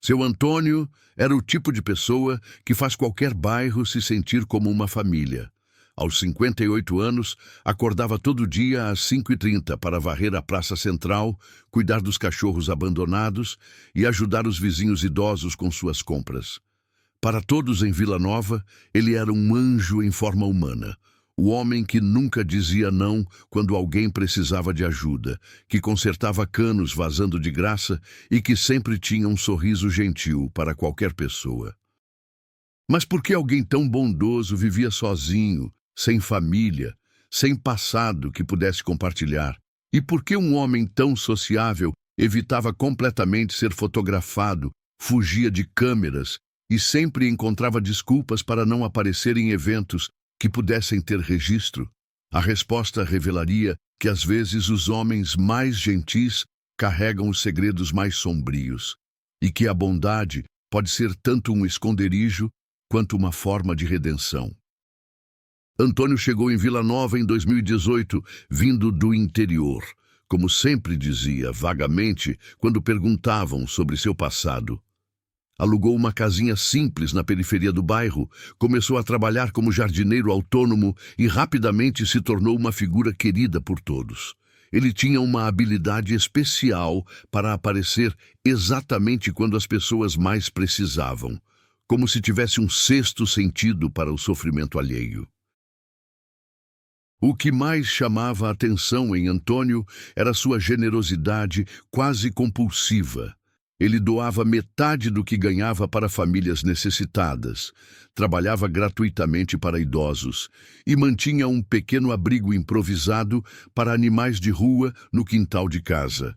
Seu Antônio era o tipo de pessoa que faz qualquer bairro se sentir como uma família. Aos 58 anos, acordava todo dia às 5h30 para varrer a praça central, cuidar dos cachorros abandonados e ajudar os vizinhos idosos com suas compras. Para todos em Vila Nova, ele era um anjo em forma humana. O homem que nunca dizia não quando alguém precisava de ajuda, que consertava canos vazando de graça e que sempre tinha um sorriso gentil para qualquer pessoa. Mas por que alguém tão bondoso vivia sozinho, sem família, sem passado que pudesse compartilhar? E por que um homem tão sociável evitava completamente ser fotografado, fugia de câmeras e sempre encontrava desculpas para não aparecer em eventos que pudessem ter registro? A resposta revelaria que às vezes os homens mais gentis carregam os segredos mais sombrios e que a bondade pode ser tanto um esconderijo quanto uma forma de redenção. Antônio chegou em Vila Nova em 2018, vindo do interior, como sempre dizia vagamente quando perguntavam sobre seu passado. Alugou uma casinha simples na periferia do bairro, começou a trabalhar como jardineiro autônomo e rapidamente se tornou uma figura querida por todos. Ele tinha uma habilidade especial para aparecer exatamente quando as pessoas mais precisavam, como se tivesse um sexto sentido para o sofrimento alheio. O que mais chamava a atenção em Antônio era sua generosidade quase compulsiva. Ele doava metade do que ganhava para famílias necessitadas, trabalhava gratuitamente para idosos e mantinha um pequeno abrigo improvisado para animais de rua no quintal de casa.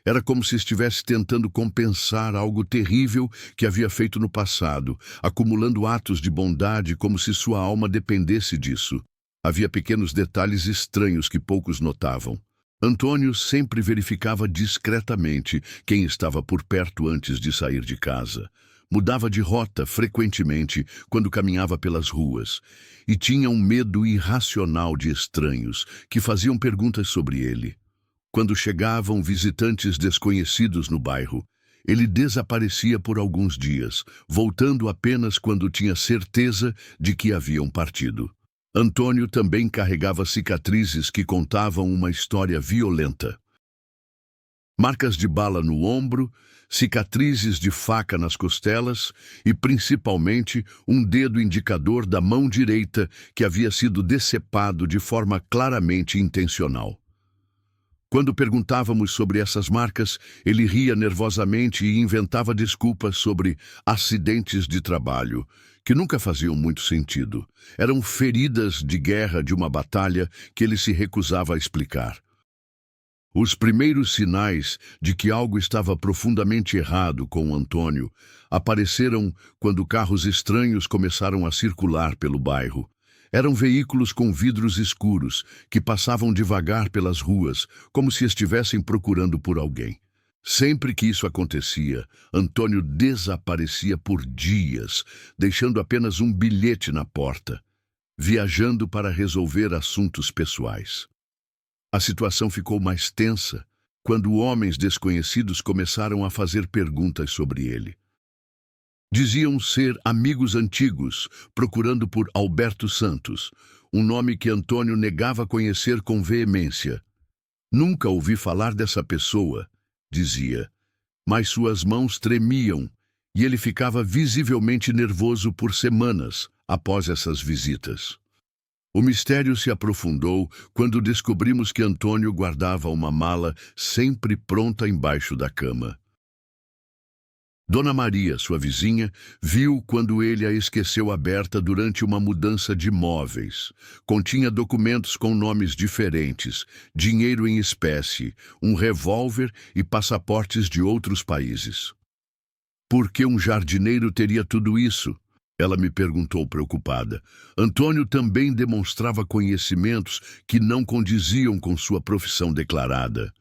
Era como se estivesse tentando compensar algo terrível que havia feito no passado, acumulando atos de bondade como se sua alma dependesse disso. Havia pequenos detalhes estranhos que poucos notavam. Antônio sempre verificava discretamente quem estava por perto antes de sair de casa. Mudava de rota frequentemente quando caminhava pelas ruas e tinha um medo irracional de estranhos que faziam perguntas sobre ele. Quando chegavam visitantes desconhecidos no bairro, ele desaparecia por alguns dias, voltando apenas quando tinha certeza de que haviam partido. Antônio também carregava cicatrizes que contavam uma história violenta. Marcas de bala no ombro, cicatrizes de faca nas costelas e, principalmente, um dedo indicador da mão direita que havia sido decepado de forma claramente intencional. Quando perguntávamos sobre essas marcas, ele ria nervosamente e inventava desculpas sobre acidentes de trabalho, que nunca faziam muito sentido. Eram feridas de guerra de uma batalha que ele se recusava a explicar. Os primeiros sinais de que algo estava profundamente errado com Antônio apareceram quando carros estranhos começaram a circular pelo bairro. Eram veículos com vidros escuros que passavam devagar pelas ruas, como se estivessem procurando por alguém. Sempre que isso acontecia, Antônio desaparecia por dias, deixando apenas um bilhete na porta, viajando para resolver assuntos pessoais. A situação ficou mais tensa quando homens desconhecidos começaram a fazer perguntas sobre ele. Diziam ser amigos antigos, procurando por Alberto Santos, um nome que Antônio negava conhecer com veemência. Nunca ouvi falar dessa pessoa, dizia, mas suas mãos tremiam e ele ficava visivelmente nervoso por semanas após essas visitas. O mistério se aprofundou quando descobrimos que Antônio guardava uma mala sempre pronta embaixo da cama. Dona Maria, sua vizinha, viu quando ele a esqueceu aberta durante uma mudança de móveis. Continha documentos com nomes diferentes, dinheiro em espécie, um revólver e passaportes de outros países. Por que um jardineiro teria tudo isso? Ela me perguntou preocupada. Antônio também demonstrava conhecimentos que não condiziam com sua profissão declarada.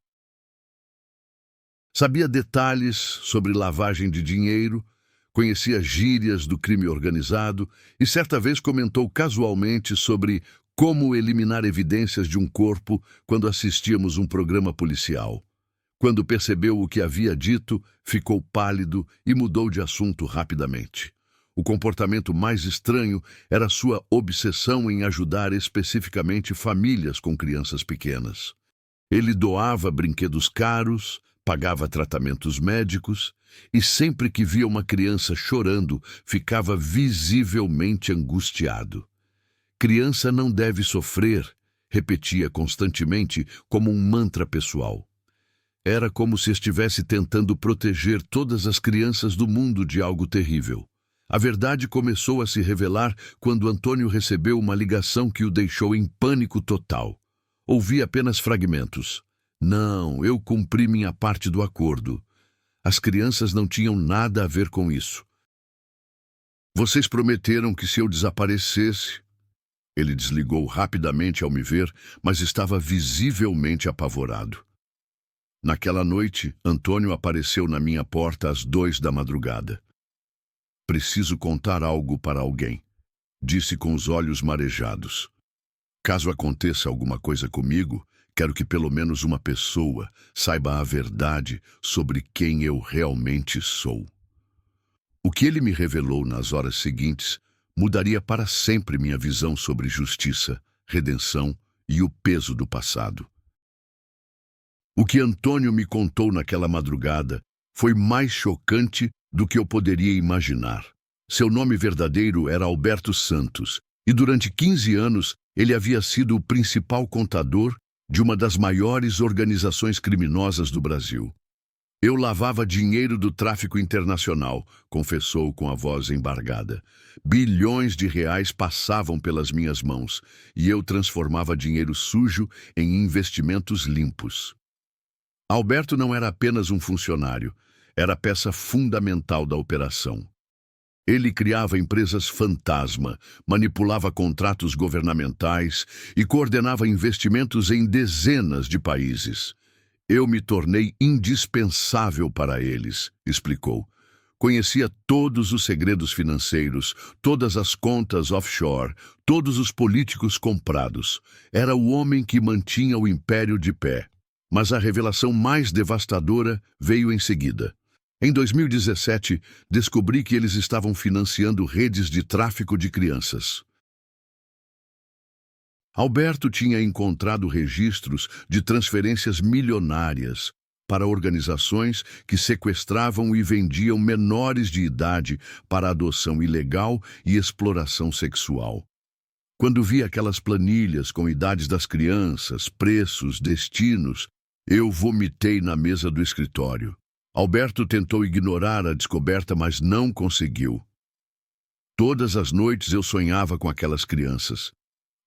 Sabia detalhes sobre lavagem de dinheiro, conhecia gírias do crime organizado e certa vez comentou casualmente sobre como eliminar evidências de um corpo quando assistíamos um programa policial. Quando percebeu o que havia dito, ficou pálido e mudou de assunto rapidamente. O comportamento mais estranho era sua obsessão em ajudar especificamente famílias com crianças pequenas. Ele doava brinquedos caros, pagava tratamentos médicos e sempre que via uma criança chorando, ficava visivelmente angustiado. Criança não deve sofrer, repetia constantemente como um mantra pessoal. Era como se estivesse tentando proteger todas as crianças do mundo de algo terrível. A verdade começou a se revelar quando Antônio recebeu uma ligação que o deixou em pânico total. Ouvi apenas fragmentos. Não, eu cumpri minha parte do acordo. As crianças não tinham nada a ver com isso. Vocês prometeram que se eu desaparecesse... Ele desligou rapidamente ao me ver, mas estava visivelmente apavorado. Naquela noite, Antônio apareceu na minha porta às 2 da madrugada. Preciso contar algo para alguém, disse com os olhos marejados. Caso aconteça alguma coisa comigo, quero que pelo menos uma pessoa saiba a verdade sobre quem eu realmente sou. O que ele me revelou nas horas seguintes mudaria para sempre minha visão sobre justiça, redenção e o peso do passado. O que Antônio me contou naquela madrugada foi mais chocante do que eu poderia imaginar. Seu nome verdadeiro era Alberto Santos, e durante 15 anos ele havia sido o principal contador de uma das maiores organizações criminosas do Brasil. Eu lavava dinheiro do tráfico internacional, confessou com a voz embargada. Bilhões de reais passavam pelas minhas mãos, e eu transformava dinheiro sujo em investimentos limpos. Alberto não era apenas um funcionário, era peça fundamental da operação. Ele criava empresas fantasma, manipulava contratos governamentais e coordenava investimentos em dezenas de países. Eu me tornei indispensável para eles, explicou. Conhecia todos os segredos financeiros, todas as contas offshore, todos os políticos comprados. Era o homem que mantinha o império de pé. Mas a revelação mais devastadora veio em seguida. Em 2017, descobri que eles estavam financiando redes de tráfico de crianças. Alberto tinha encontrado registros de transferências milionárias para organizações que sequestravam e vendiam menores de idade para adoção ilegal e exploração sexual. Quando vi aquelas planilhas com idades das crianças, preços, destinos, eu vomitei na mesa do escritório. Alberto tentou ignorar a descoberta, mas não conseguiu. Todas as noites eu sonhava com aquelas crianças.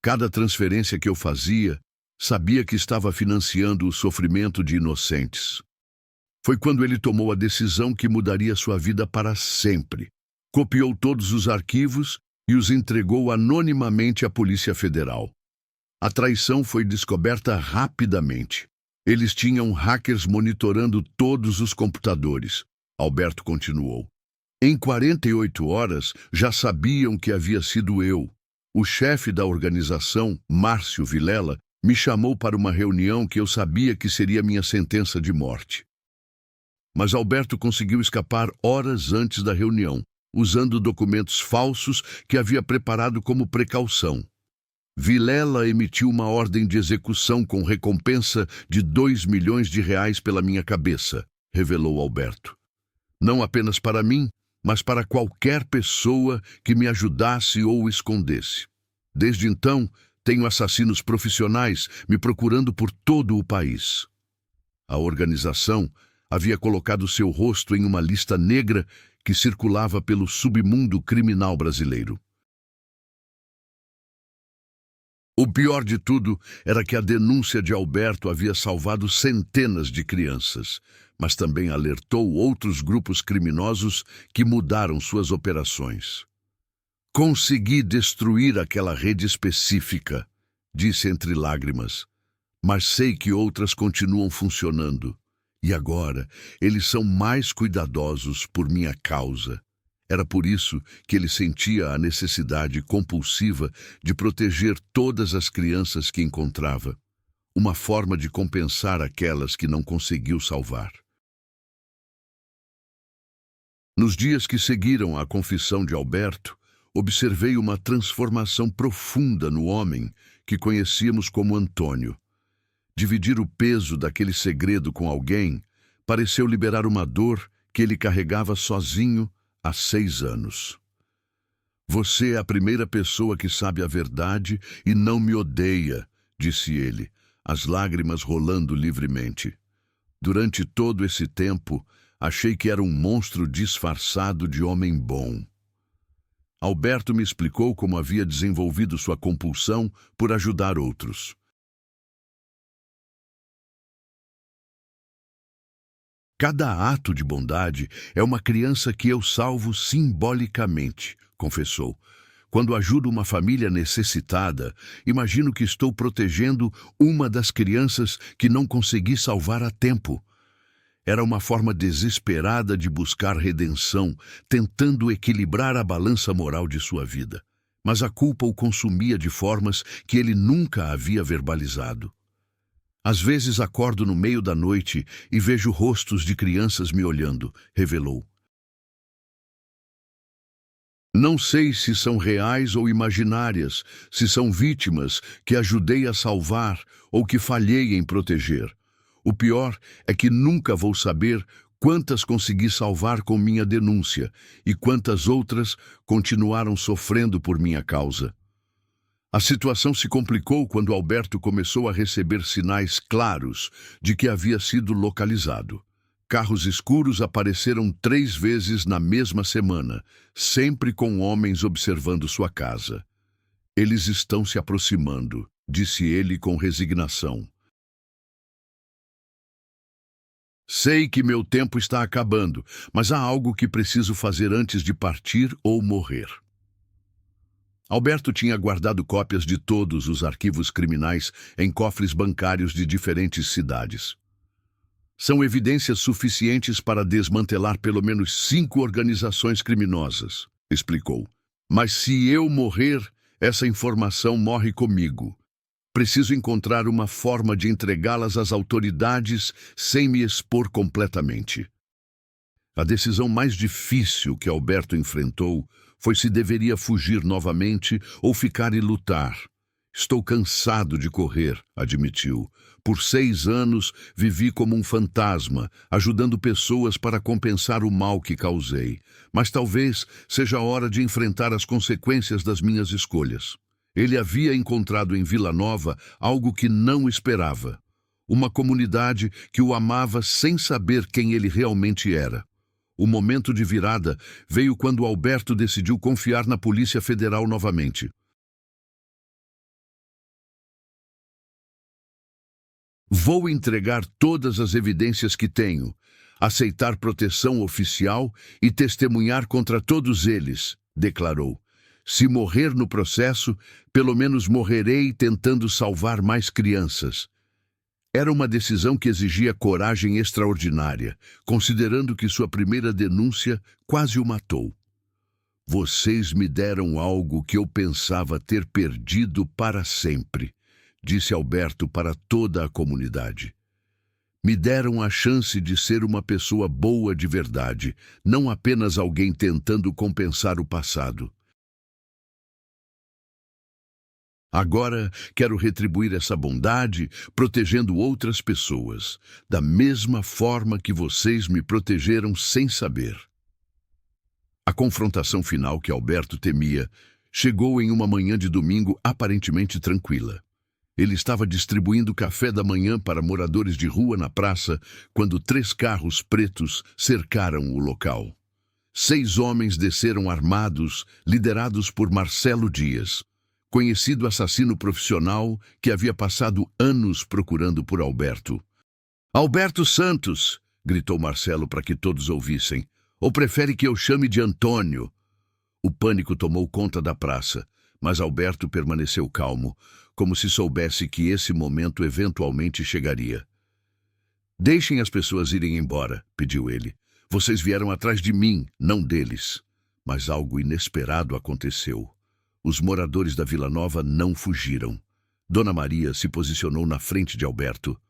Cada transferência que eu fazia, sabia que estava financiando o sofrimento de inocentes. Foi quando ele tomou a decisão que mudaria sua vida para sempre. Copiou todos os arquivos e os entregou anonimamente à Polícia Federal. A traição foi descoberta rapidamente. Eles tinham hackers monitorando todos os computadores. Alberto continuou. Em 48 horas, já sabiam que havia sido eu. O chefe da organização, Márcio Vilela, me chamou para uma reunião que eu sabia que seria minha sentença de morte. Mas Alberto conseguiu escapar horas antes da reunião, usando documentos falsos que havia preparado como precaução. Vilela emitiu uma ordem de execução com recompensa de R$2 milhões pela minha cabeça, revelou Alberto. Não apenas para mim, mas para qualquer pessoa que me ajudasse ou escondesse. Desde então, tenho assassinos profissionais me procurando por todo o país. A organização havia colocado seu rosto em uma lista negra que circulava pelo submundo criminal brasileiro. O pior de tudo era que a denúncia de Alberto havia salvado centenas de crianças, mas também alertou outros grupos criminosos que mudaram suas operações. Consegui destruir aquela rede específica, disse entre lágrimas, mas sei que outras continuam funcionando. E agora eles são mais cuidadosos por minha causa. Era por isso que ele sentia a necessidade compulsiva de proteger todas as crianças que encontrava. uma forma de compensar aquelas que não conseguiu salvar. Nos dias que seguiram à confissão de Alberto, observei uma transformação profunda no homem que conhecíamos como Antônio. Dividir o peso daquele segredo com alguém pareceu liberar uma dor que ele carregava sozinho há 6 anos. Você é a primeira pessoa que sabe a verdade e não me odeia, disse ele, as lágrimas rolando livremente. Durante todo esse tempo, achei que era um monstro disfarçado de homem bom. Alberto me explicou como havia desenvolvido sua compulsão por ajudar outros. Cada ato de bondade é uma criança que eu salvo simbolicamente, confessou. Quando ajudo uma família necessitada, imagino que estou protegendo uma das crianças que não consegui salvar a tempo. Era uma forma desesperada de buscar redenção, tentando equilibrar a balança moral de sua vida. Mas a culpa o consumia de formas que ele nunca havia verbalizado. Às vezes acordo no meio da noite e vejo rostos de crianças me olhando, revelou. Não sei se são reais ou imaginárias, se são vítimas que ajudei a salvar ou que falhei em proteger. O pior é que nunca vou saber quantas consegui salvar com minha denúncia e quantas outras continuaram sofrendo por minha causa. A situação se complicou quando Alberto começou a receber sinais claros de que havia sido localizado. Carros escuros apareceram 3 vezes na mesma semana, sempre com homens observando sua casa. Eles estão se aproximando, disse ele com resignação. Sei que meu tempo está acabando, mas há algo que preciso fazer antes de partir ou morrer. Alberto tinha guardado cópias de todos os arquivos criminais em cofres bancários de diferentes cidades. São evidências suficientes para desmantelar pelo menos 5 organizações criminosas, explicou. Mas se eu morrer, essa informação morre comigo. Preciso encontrar uma forma de entregá-las às autoridades sem me expor completamente. A decisão mais difícil que Alberto enfrentou foi se deveria fugir novamente ou ficar e lutar. Estou cansado de correr, admitiu. Por 6 anos vivi como um fantasma, ajudando pessoas para compensar o mal que causei. Mas talvez seja a hora de enfrentar as consequências das minhas escolhas. Ele havia encontrado em Vila Nova algo que não esperava. Uma comunidade que o amava sem saber quem ele realmente era. O momento de virada veio quando Alberto decidiu confiar na Polícia Federal novamente. Vou entregar todas as evidências que tenho, aceitar proteção oficial e testemunhar contra todos eles, declarou. Se morrer no processo, pelo menos morrerei tentando salvar mais crianças. Era uma decisão que exigia coragem extraordinária, considerando que sua primeira denúncia quase o matou. Vocês me deram algo que eu pensava ter perdido para sempre, disse Alberto para toda a comunidade. Me deram a chance de ser uma pessoa boa de verdade, não apenas alguém tentando compensar o passado. Agora quero retribuir essa bondade, protegendo outras pessoas, da mesma forma que vocês me protegeram sem saber. A confrontação final que Alberto temia chegou em uma manhã de domingo aparentemente tranquila. Ele estava distribuindo café da manhã para moradores de rua na praça quando 3 carros pretos cercaram o local. 6 homens desceram armados, liderados por Marcelo Dias, conhecido assassino profissional que havia passado anos procurando por Alberto. Alberto Santos, gritou Marcelo para que todos ouvissem. Ou prefere que eu chame de Antônio? O pânico tomou conta da praça, mas Alberto permaneceu calmo, como se soubesse que esse momento eventualmente chegaria. Deixem as pessoas irem embora, pediu ele. Vocês vieram atrás de mim, não deles. Mas algo inesperado aconteceu. Os moradores da Vila Nova não fugiram. Dona Maria se posicionou na frente de Alberto.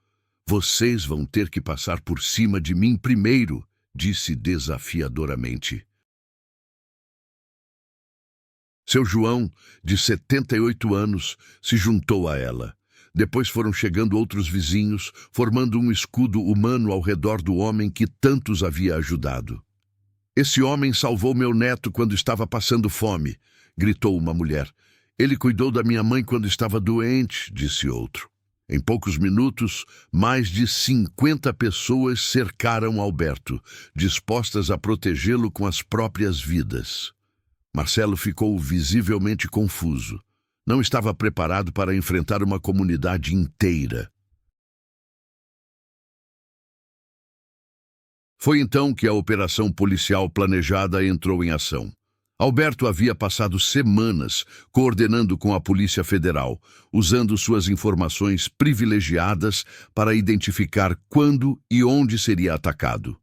Vocês vão ter que passar por cima de mim primeiro, disse desafiadoramente. Seu João, de 78 anos, se juntou a ela. Depois foram chegando outros vizinhos, formando um escudo humano ao redor do homem que tantos havia ajudado. Esse homem salvou meu neto quando estava passando fome, gritou uma mulher. Ele cuidou da minha mãe quando estava doente, disse outro. Em poucos minutos, mais de 50 pessoas cercaram Alberto, dispostas a protegê-lo com as próprias vidas. Marcelo ficou visivelmente confuso. Não estava preparado para enfrentar uma comunidade inteira. Foi então que a operação policial planejada entrou em ação. Alberto havia passado semanas coordenando com a Polícia Federal, usando suas informações privilegiadas para identificar quando e onde seria atacado.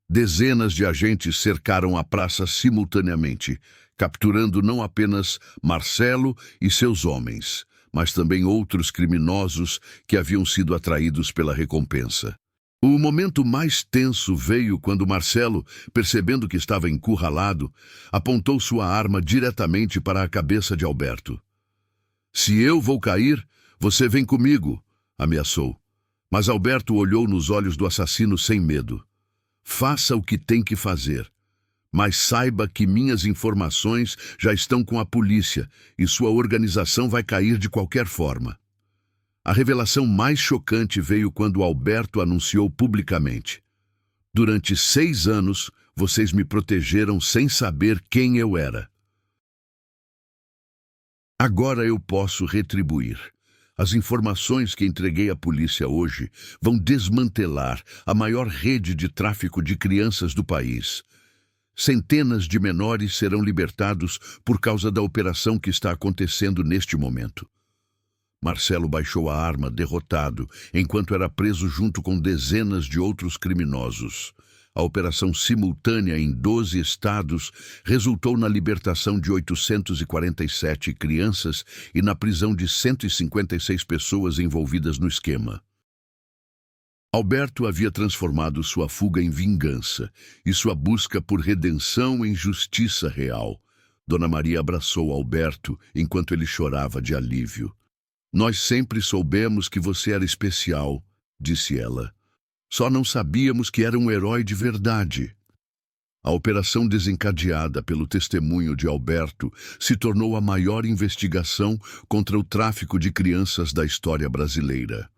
Dezenas de agentes cercaram a praça simultaneamente, capturando não apenas Marcelo e seus homens, mas também outros criminosos que haviam sido atraídos pela recompensa. O momento mais tenso veio quando Marcelo, percebendo que estava encurralado, apontou sua arma diretamente para a cabeça de Alberto. "Se eu vou cair, você vem comigo", ameaçou. Mas Alberto olhou nos olhos do assassino sem medo. "Faça o que tem que fazer, mas saiba que minhas informações já estão com a polícia e sua organização vai cair de qualquer forma." A revelação mais chocante veio quando Alberto anunciou publicamente: "Durante 6 anos, vocês me protegeram sem saber quem eu era. Agora eu posso retribuir. As informações que entreguei à polícia hoje vão desmantelar a maior rede de tráfico de crianças do país. Centenas de menores serão libertados por causa da operação que está acontecendo neste momento." Marcelo baixou a arma, derrotado, enquanto era preso junto com dezenas de outros criminosos. A operação simultânea em 12 estados resultou na libertação de 847 crianças e na prisão de 156 pessoas envolvidas no esquema. Alberto havia transformado sua fuga em vingança e sua busca por redenção em justiça real. Dona Maria abraçou Alberto enquanto ele chorava de alívio. "Nós sempre soubemos que você era especial", disse ela. "Só não sabíamos que era um herói de verdade." A operação desencadeada pelo testemunho de Alberto se tornou a maior investigação contra o tráfico de crianças da história brasileira.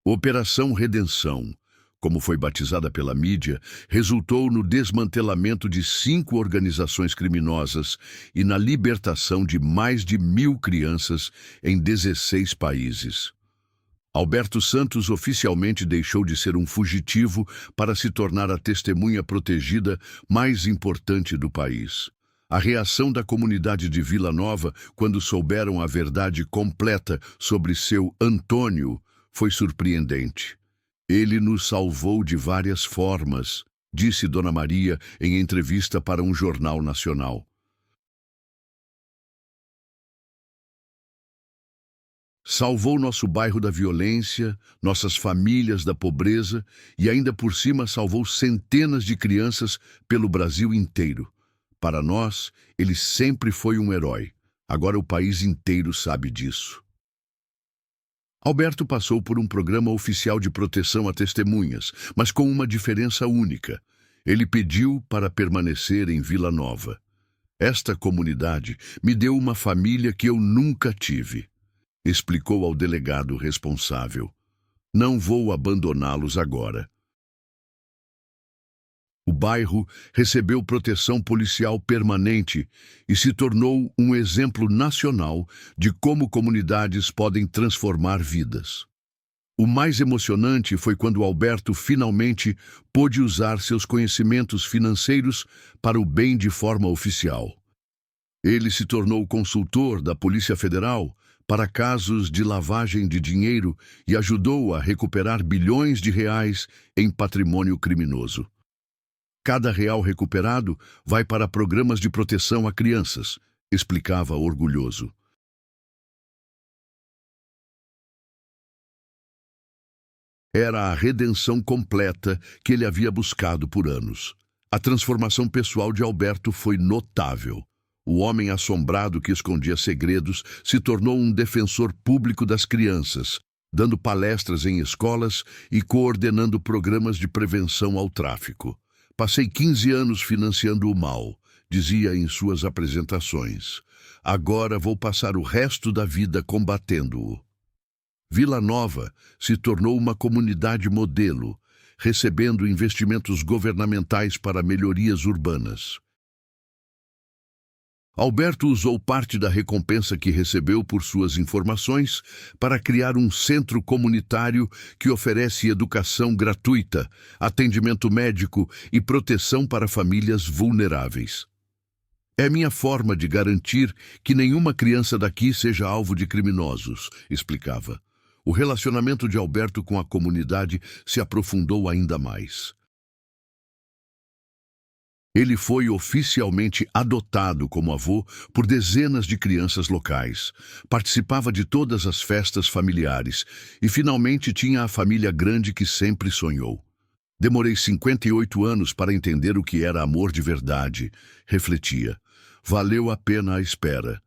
Operação Redenção, como foi batizada pela mídia, resultou no desmantelamento de 5 organizações criminosas e na libertação de mais de 1.000 crianças em 16 países. Alberto Santos oficialmente deixou de ser um fugitivo para se tornar a testemunha protegida mais importante do país. A reação da comunidade de Vila Nova, quando souberam a verdade completa sobre seu Antônio, foi surpreendente. "Ele nos salvou de várias formas", disse Dona Maria em entrevista para um jornal nacional. "Salvou nosso bairro da violência, nossas famílias da pobreza e ainda por cima salvou centenas de crianças pelo Brasil inteiro. Para nós, ele sempre foi um herói. Agora o país inteiro sabe disso." Alberto passou por um programa oficial de proteção a testemunhas, mas com uma diferença única. Ele pediu para permanecer em Vila Nova. "Esta comunidade me deu uma família que eu nunca tive", explicou ao delegado responsável. "Não vou abandoná-los agora." O bairro recebeu proteção policial permanente e se tornou um exemplo nacional de como comunidades podem transformar vidas. O mais emocionante foi quando Alberto finalmente pôde usar seus conhecimentos financeiros para o bem de forma oficial. Ele se tornou consultor da Polícia Federal para casos de lavagem de dinheiro e ajudou a recuperar bilhões de reais em patrimônio criminoso. "Cada real recuperado vai para programas de proteção a crianças", explicava orgulhoso. Era a redenção completa que ele havia buscado por anos. A transformação pessoal de Alberto foi notável. O homem assombrado que escondia segredos se tornou um defensor público das crianças, dando palestras em escolas e coordenando programas de prevenção ao tráfico. Passei 15 anos financiando o mal, dizia em suas apresentações. Agora vou passar o resto da vida combatendo-o. Vila Nova se tornou uma comunidade modelo, recebendo investimentos governamentais para melhorias urbanas. Alberto usou parte da recompensa que recebeu por suas informações para criar um centro comunitário que oferece educação gratuita, atendimento médico e proteção para famílias vulneráveis. É minha forma de garantir que nenhuma criança daqui seja alvo de criminosos, explicava. O relacionamento de Alberto com a comunidade se aprofundou ainda mais. Ele foi oficialmente adotado como avô por dezenas de crianças locais, participava de todas as festas familiares e finalmente tinha a família grande que sempre sonhou. Demorei 58 anos para entender o que era amor de verdade, refletia. Valeu a pena a espera.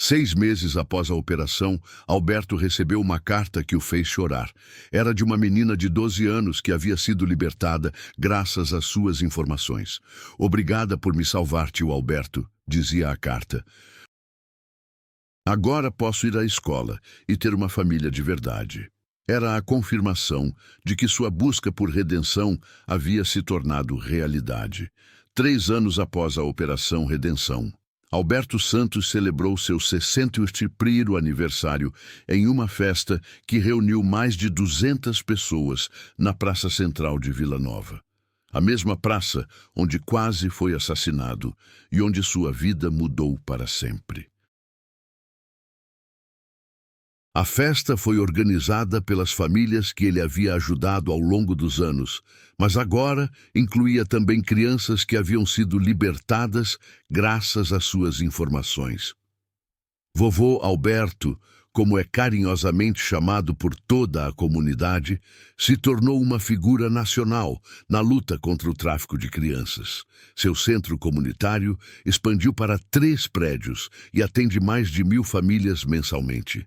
6 meses após a operação, Alberto recebeu uma carta que o fez chorar. Era de uma menina de 12 anos que havia sido libertada graças às suas informações. Obrigada por me salvar, tio Alberto, dizia a carta. Agora posso ir à escola e ter uma família de verdade. Era a confirmação de que sua busca por redenção havia se tornado realidade. 3 anos após a Operação Redenção, Alberto Santos celebrou seu 61º aniversário em uma festa que reuniu mais de 200 pessoas na Praça Central de Vila Nova. A mesma praça onde quase foi assassinado e onde sua vida mudou para sempre. A festa foi organizada pelas famílias que ele havia ajudado ao longo dos anos, mas agora incluía também crianças que haviam sido libertadas graças às suas informações. Vovô Alberto, como é carinhosamente chamado por toda a comunidade, se tornou uma figura nacional na luta contra o tráfico de crianças. Seu centro comunitário expandiu para 3 prédios e atende mais de 1.000 famílias mensalmente.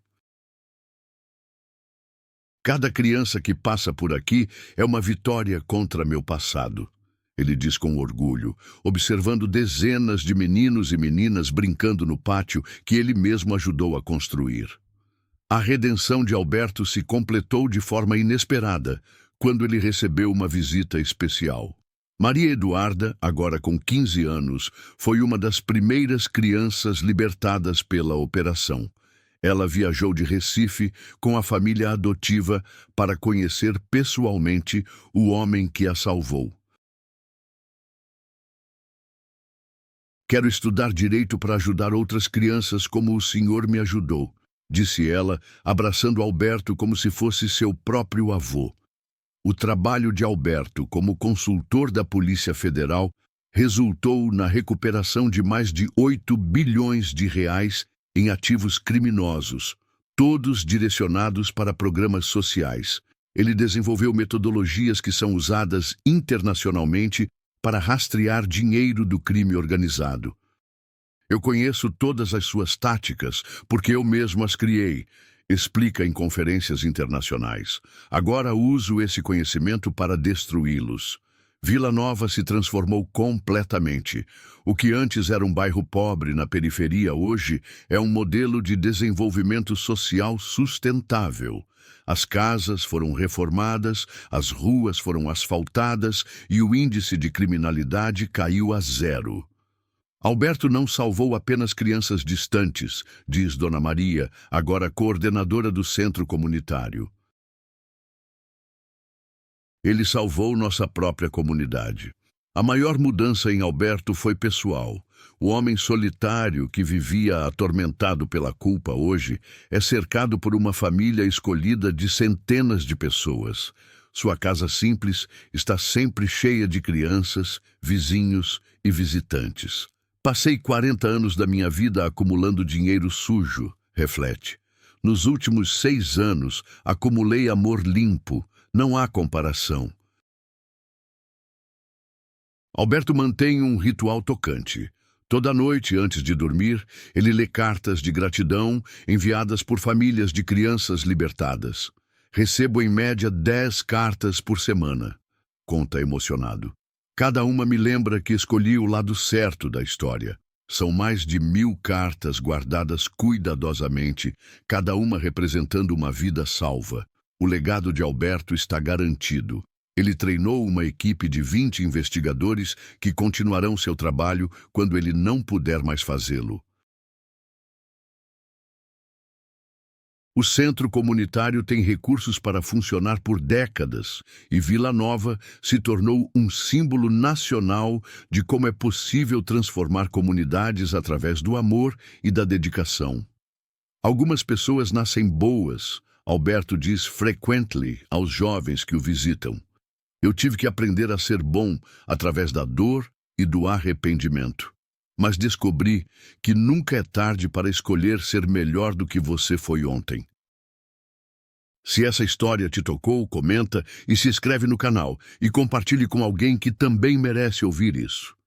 Cada criança que passa por aqui é uma vitória contra meu passado, ele diz com orgulho, observando dezenas de meninos e meninas brincando no pátio que ele mesmo ajudou a construir. A redenção de Alberto se completou de forma inesperada, quando ele recebeu uma visita especial. Maria Eduarda, agora com 15 anos, foi uma das primeiras crianças libertadas pela operação. Ela viajou de Recife com a família adotiva para conhecer pessoalmente o homem que a salvou. Quero estudar direito para ajudar outras crianças como o senhor me ajudou, disse ela, abraçando Alberto como se fosse seu próprio avô. O trabalho de Alberto como consultor da Polícia Federal resultou na recuperação de mais de 8 bilhões de reais em ativos criminosos, todos direcionados para programas sociais. Ele desenvolveu metodologias que são usadas internacionalmente para rastrear dinheiro do crime organizado. Eu conheço todas as suas táticas, porque eu mesmo as criei, explica em conferências internacionais. Agora uso esse conhecimento para destruí-los. Vila Nova se transformou completamente. O que antes era um bairro pobre na periferia, hoje é um modelo de desenvolvimento social sustentável. As casas foram reformadas, as ruas foram asfaltadas e o índice de criminalidade caiu a 0. Alberto não salvou apenas crianças distantes, diz Dona Maria, agora coordenadora do centro comunitário. Ele salvou nossa própria comunidade. A maior mudança em Alberto foi pessoal. O homem solitário que vivia atormentado pela culpa hoje é cercado por uma família escolhida de centenas de pessoas. Sua casa simples está sempre cheia de crianças, vizinhos e visitantes. Passei 40 anos da minha vida acumulando dinheiro sujo, reflete. Nos últimos 6 anos, acumulei amor limpo, Não há comparação. Alberto mantém um ritual tocante. Toda noite, antes de dormir, ele lê cartas de gratidão enviadas por famílias de crianças libertadas. Recebo em média 10 cartas por semana, conta emocionado. Cada uma me lembra que escolhi o lado certo da história. São mais de 1000 cartas guardadas cuidadosamente, cada uma representando uma vida salva. O legado de Alberto está garantido. Ele treinou uma equipe de 20 investigadores que continuarão seu trabalho quando ele não puder mais fazê-lo. O centro comunitário tem recursos para funcionar por décadas e Vila Nova se tornou um símbolo nacional de como é possível transformar comunidades através do amor e da dedicação. Algumas pessoas nascem boas, Alberto diz frequently aos jovens que o visitam. Eu tive que aprender a ser bom através da dor e do arrependimento. Mas descobri que nunca é tarde para escolher ser melhor do que você foi ontem. Se essa história te tocou, comenta e se inscreve no canal e compartilhe com alguém que também merece ouvir isso.